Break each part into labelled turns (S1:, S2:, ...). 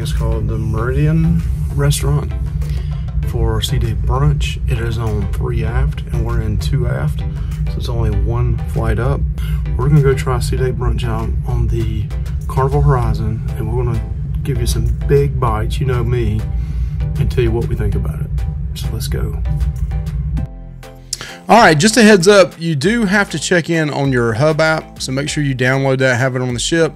S1: is called the Meridian restaurant for Seaday Brunch. It is on 3 aft and we're in 2 aft, so it's only 1 flight up. We're gonna go try Seaday Brunch out on the Carnival Horizon, and we're gonna give you some big bites, you know me, and tell you what we think about it. So let's go. All right, just a heads up, you do have to check in on your Hub app, so make sure you download that, have it on the ship.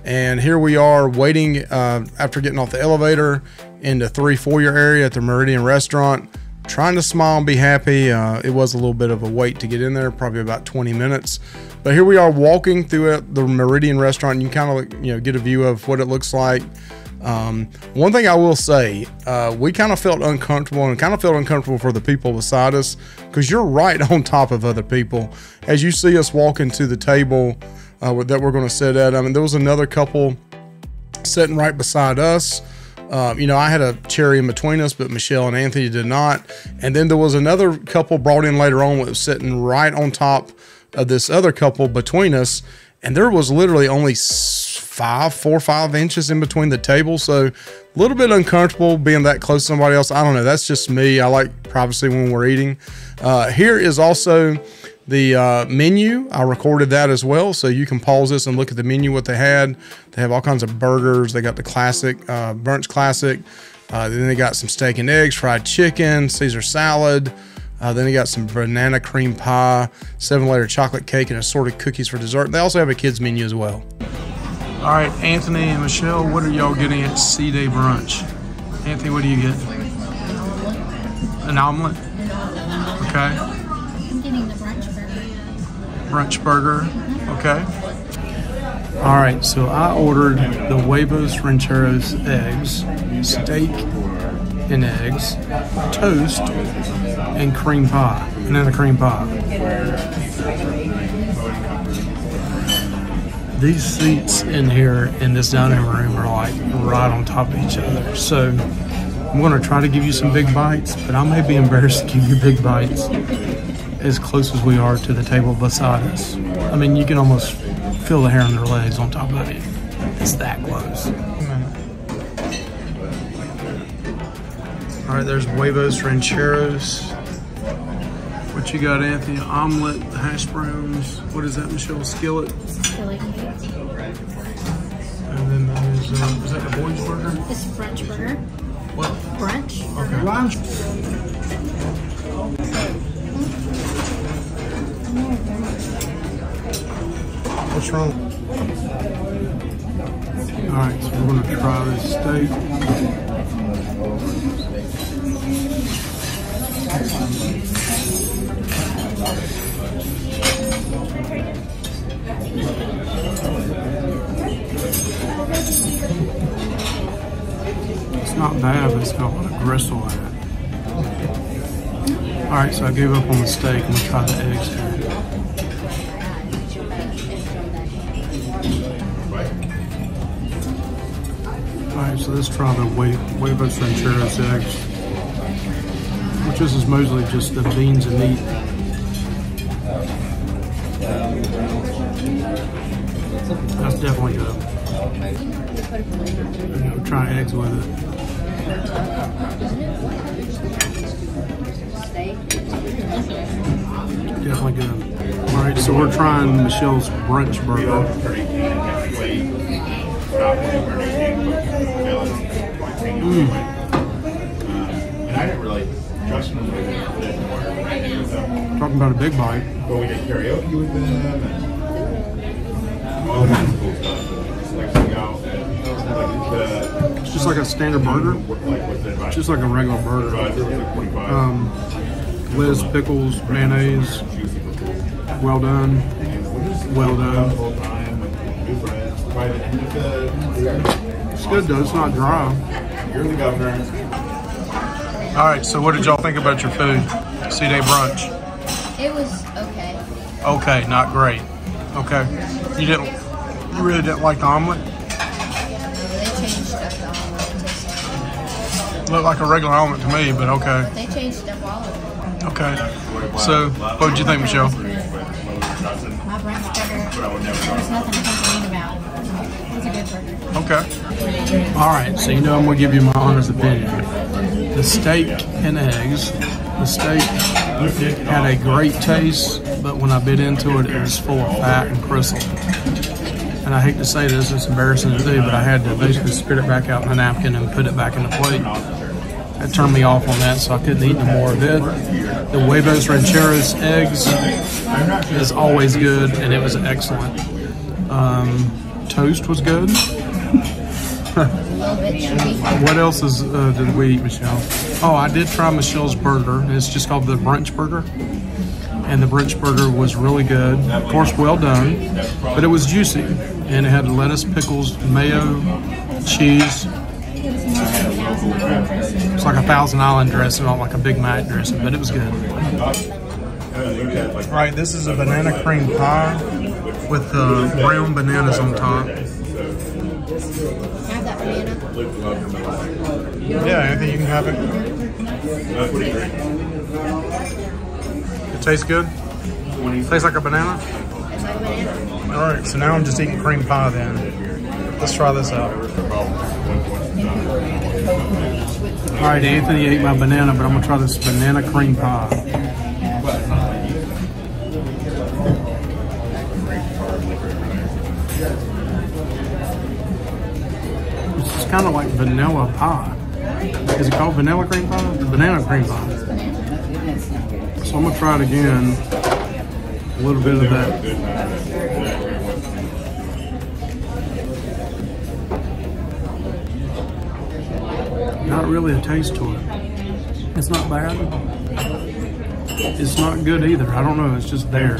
S1: And here we are waiting after getting off the elevator in the 3-4 area at the Meridian restaurant, trying to smile and be happy. It was a little bit of a wait to get in there, probably about 20 minutes. But here we are walking through the Meridian restaurant. You can kind of get a view of what it looks like. One thing I will say, we kind of felt uncomfortable, and kind of felt uncomfortable for the people beside us, because you're right on top of other people. As you see us walking to the table that we're going to sit at, I mean, there was another couple sitting right beside us. I had a cherry in between us, but Michelle and Anthony did not. And then there was another couple brought in later on that was sitting right on top of this other couple between us. And there was literally only 4 or 5 inches in between the tables. So a little bit uncomfortable being that close to somebody else. I don't know. That's just me. I like privacy when we're eating. Here is also the menu. I recorded that as well, so you can pause this and look at the menu, what they had. They have all kinds of burgers. They got the classic brunch classic. Then they got some steak and eggs, fried chicken, Caesar salad. Then they got some banana cream pie, 7-layer chocolate cake, and assorted cookies for dessert. They also have a kids menu as well. All right, Anthony and Michelle, what are y'all getting at Seaday Brunch? Anthony, what do you get? An omelet? Okay.
S2: I'm getting the brunch burger.
S1: Brunch burger, okay. All right, so I ordered the huevos rancheros eggs, steak and eggs, toast, and cream pie, banana cream pie. These seats in here in this dining room are like right on top of each other. So I'm gonna try to give you some big bites, but I may be embarrassed to give you big bites as close as we are to the table beside us. I mean, you can almost feel the hair on their legs on top of it. It's that close. All right, there's huevos rancheros. What you got, Anthony? Omelet, hash browns. What is that, Michelle? Skillet?
S2: Skillet.
S1: And then there's, is that the boys burger?
S2: This is brunch burger.
S1: What?
S2: Brunch.
S1: Okay. Brunch. What's wrong? All right, so we're gonna try this steak. It's not bad, but it's got a lot of gristle in it. All right, so I gave up on the steak. I'm gonna try the eggs here. Alright, so let's try the huevos rancheros eggs, which is mostly just the beans and meat. That's definitely good. And I'll try eggs with it. Definitely good. Alright, so we're trying Michelle's brunch burger. Talking about a big bite.
S3: But we did karaoke with them and all kinds of cool stuff.
S1: It's just like a standard burger. It's just like a regular burger. Liz, pickles, mayonnaise. Well done. Well done. It's good though, it's not dry.
S3: You're the governor.
S1: All right, so what did y'all think about your food? Seaday Brunch.
S2: It was okay.
S1: Okay, not great. Okay. You really didn't like the omelet?
S2: Yeah, no, they changed up the omelet.
S1: Looked like a regular omelet to me, but okay.
S2: They changed up all of it.
S1: Okay. So, what did you think, Michelle?
S2: My brunch burger, there's nothing to complain about. It's a good burger.
S1: Okay. All right, so you know I'm gonna give you my honest opinion. The steak and eggs. The steak had a great taste, but when I bit into it, it was full of fat and gristle. And I hate to say this, it's embarrassing to do, but I had to basically spit it back out in a napkin and put it back in the plate. That turned me off on that, so I couldn't eat no more of it. The huevos rancheros eggs is always good, and it was excellent. Toast was good. What else did we eat, Michelle? Oh, I did try Michelle's burger. It's just called the Brunch Burger. And the Brunch Burger was really good. Of course, well done. But it was juicy. And it had lettuce, pickles, mayo, cheese. It's like a Thousand Island dressing, not like a Big Mac dressing, but it was good. All right, this is a banana cream pie with brown bananas on top.
S2: Have that banana.
S1: Yeah, Anthony, you can have it. It tastes good? Tastes like a banana? All right, so now I'm just eating cream pie then. Let's try this out. All right, Anthony ate my banana, but I'm gonna try this banana cream pie. It's kind of like vanilla pie. Is it called vanilla cream pie? Or banana cream pie? So I'm gonna try it again. A little bit of that. Not really a taste to it. It's not bad. It's not good either. I don't know. It's just there.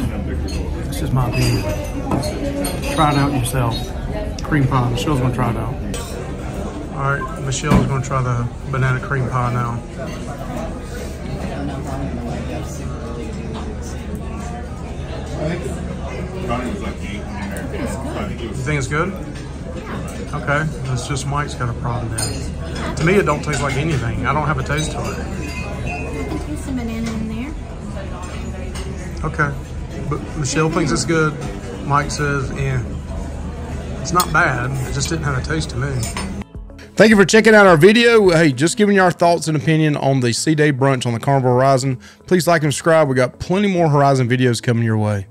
S1: It's just my opinion. Try it out yourself. Cream pie. Michelle's gonna try it out. All right, Michelle's gonna try the banana cream pie now. You think it's good? Okay, it's just Mike's got a problem there. To me, it don't taste like anything. I don't have a taste to it.
S2: I can taste some banana in there.
S1: Okay, but Michelle thinks it's good. Mike says, yeah. It's not bad, it just didn't have a taste to me. Thank you for checking out our video. Hey, just giving you our thoughts and opinion on the Seaday Brunch on the Carnival Horizon. Please like and subscribe. We got plenty more Horizon videos coming your way.